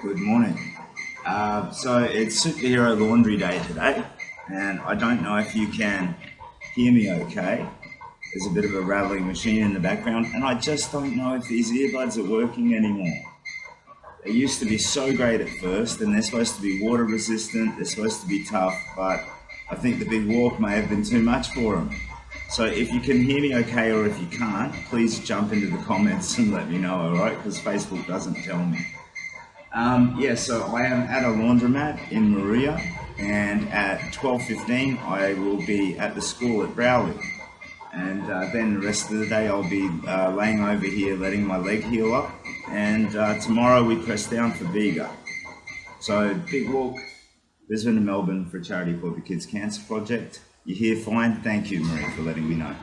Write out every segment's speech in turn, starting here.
Good morning. So it's Superhero Laundry Day today, and I don't know if you can hear me okay. There's a bit of a rattling machine in the background, and I just don't know if these earbuds are working anymore. They used to be so great at first, and they're supposed to be water resistant, they're supposed to be tough, but I think the big walk may have been too much for them. So if you can hear me okay, or if you can't, please jump into the comments and let me know, alright? Because Facebook doesn't tell me. So I am at a laundromat in Maria, and at 12:15 I will be at the school at Browley. And then the rest of the day I'll be laying over here letting my leg heal up, and tomorrow we press down for Vega. So big walk, Brisbane to Melbourne for a charity called the Kids Cancer Project. You're here fine, thank you Marie for letting me know.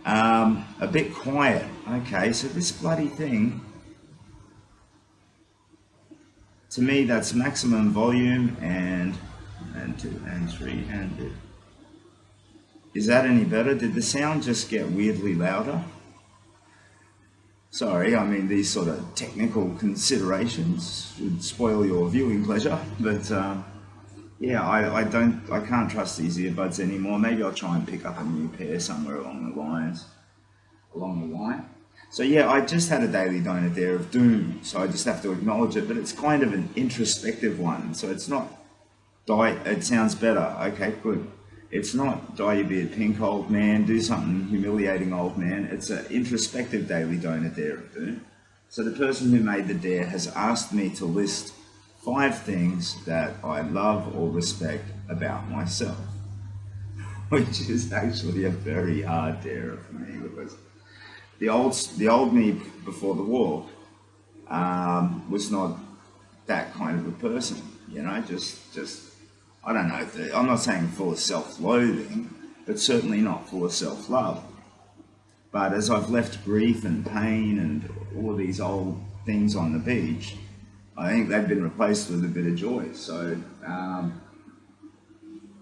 A bit quiet, okay, so this bloody thing, to me that's maximum volume and 2 and 3 and... Is that any better? Did the sound just get weirdly louder? Sorry, I mean these sort of technical considerations would spoil your viewing pleasure, but yeah, I can't trust these earbuds anymore. Maybe I'll try and pick up a new pair somewhere along the line. So yeah, I just had a daily donut there of doom, so I just have to acknowledge it, but it's kind of an introspective one, so it's not it sounds better, okay, good. It's not dye your beard pink, old man, do something humiliating, old man. It's an introspective daily donut dare of doom. So the person who made the dare has asked me to list 5 things that I love or respect about myself, which is actually a very hard dare for me, because the old me before the walk was not that kind of a person, you know, just I don't know, I'm not saying full of self-loathing, but certainly not full of self-love. But as I've left grief and pain and all of these old things on the beach, I think they've been replaced with a bit of joy. So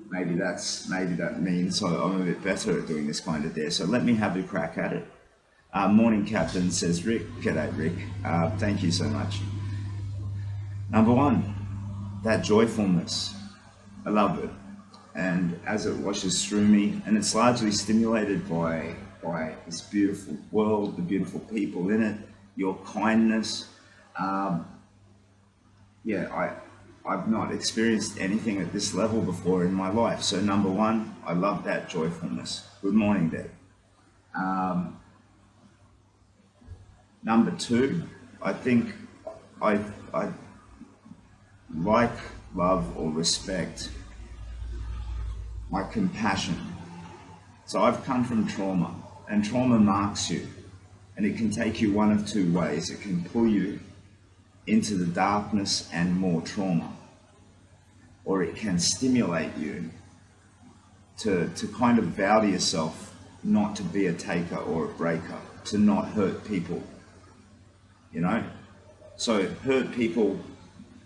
maybe that means I'm a bit better at doing this kind of dare. So let me have a crack at it. Morning Captain, says Rick. G'day Rick. Thank you so much. Number 1, that joyfulness. I love it, and as it washes through me, and it's largely stimulated by this beautiful world, the beautiful people in it, your kindness. I've not experienced anything at this level before in my life. So number 1, I love that joyfulness. Good morning, Deb. Number 2, I think I like, love or respect my compassion. So I've come from trauma, and trauma marks you, and it can take you one of 2 ways. It can pull you into the darkness and more trauma, or it can stimulate you to kind of vow to yourself not to be a taker or a breaker, to not hurt people, you know. So hurt people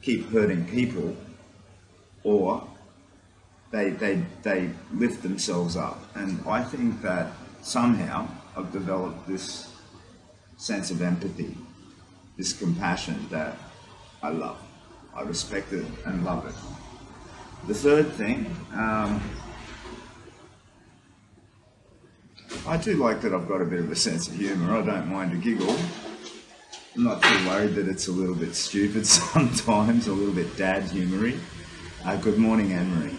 keep hurting people, or they lift themselves up. And I think that somehow I've developed this sense of empathy, this compassion that I love. I respect it and love it. The third thing, I do like that I've got a bit of a sense of humour. I don't mind a giggle. I'm not too worried that it's a little bit stupid sometimes, a little bit dad humoury. Good morning, Anne-Marie.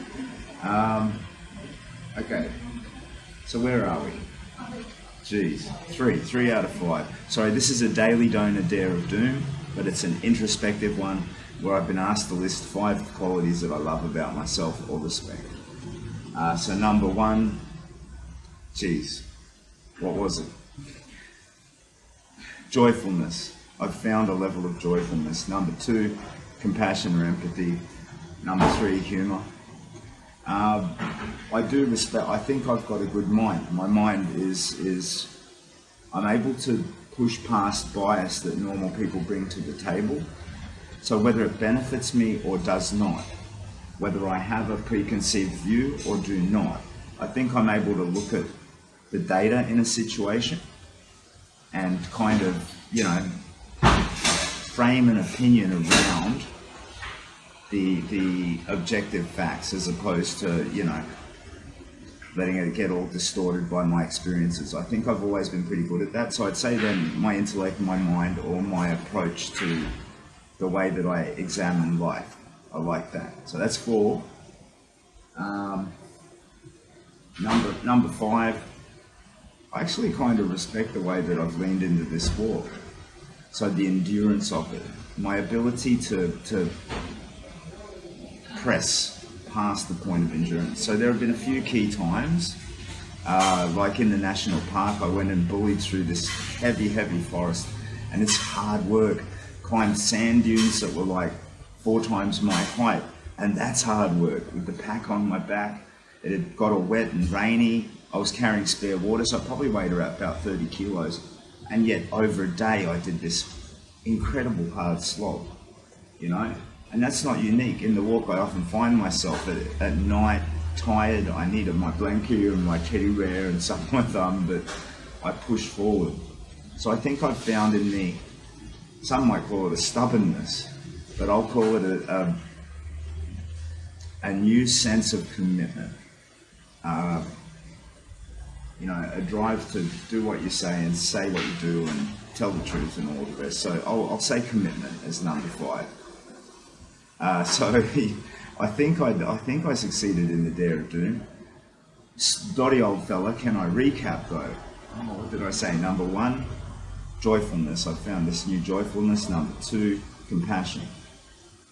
Okay, so where are we? Geez, 3 out of 5. Sorry, this is a daily donor dare of doom, but it's an introspective one where I've been asked to list 5 qualities that I love about myself or respect. So number 1, geez, what was it? Joyfulness. I've found a level of joyfulness. Number 2, compassion or empathy. Number 3, humour. I do respect, I think I've got a good mind. My mind is I'm able to push past bias that normal people bring to the table. So whether it benefits me or does not, whether I have a preconceived view or do not, I think I'm able to look at the data in a situation and kind of, you know, frame an opinion around the objective facts, as opposed to, you know, letting it get all distorted by my experiences. I think I've always been pretty good at that. So I'd say then my intellect, my mind, or my approach to the way that I examine life, I like that. So that's 4. Number 5, I actually kind of respect the way that I've leaned into this walk. So the endurance of it, my ability to press past the point of endurance. So there have been a few key times, like in the national park, I went and bullied through this heavy forest, and it's hard work. Climbed sand dunes that were like 4 times my height, and that's hard work with the pack on my back. It had got all wet and rainy. I was carrying spare water, so I probably weighed about 30 kilos. And yet over a day I did this incredible hard slog, you know? And that's not unique. In the walk I often find myself at night tired. I needed my blanket and my teddy bear and stuff on my thumb, but I pushed forward. So I think I've found in me, some might call it a stubbornness, but I'll call it a new sense of commitment. You know, a drive to do what you say and say what you do and tell the truth and all the rest. So I'll say commitment as number 5. So I think I succeeded in the Dare of Doom. Dotty old fella, can I recap though? Oh, what did I say? Number 1, joyfulness. I found this new joyfulness. Number 2, compassion,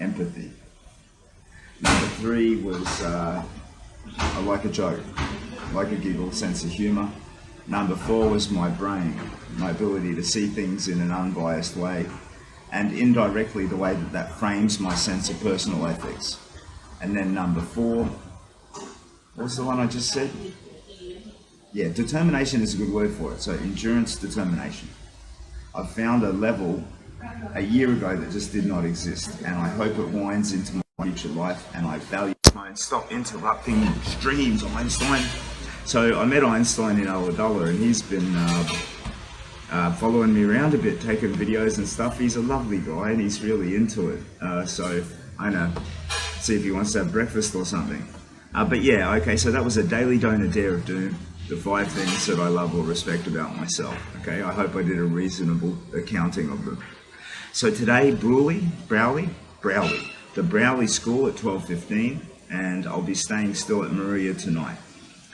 empathy. Number 3 was I like a joke, like a giggle, sense of humour. Number 4 was my brain, my ability to see things in an unbiased way, and indirectly the way that frames my sense of personal ethics. And then number 4, what was the one I just said? Yeah, determination is a good word for it. So endurance, determination. I found a level a year ago that just did not exist, and I hope it winds into my future life, and I value mine. Stop interrupting streams, Einstein. So I met Einstein in Ulladulla, and he's been following me around a bit, taking videos and stuff. He's a lovely guy, and he's really into it. So I know, see if he wants to have breakfast or something. But yeah, okay, so that was a daily donor Dare of Doom. The 5 things that I love or respect about myself. Okay, I hope I did a reasonable accounting of them. So today, Browley, the Browley School at 12:15, and I'll be staying still at Maria tonight.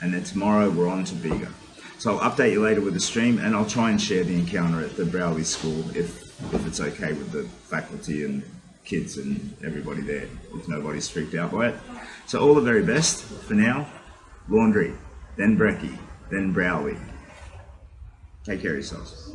And then tomorrow we're on to Bega. So I'll update you later with the stream, and I'll try and share the encounter at the Browley School if it's okay with the faculty and kids and everybody there, if nobody's freaked out by it. So all the very best for now. Laundry, then Brekkie, then Browley. Take care of yourselves.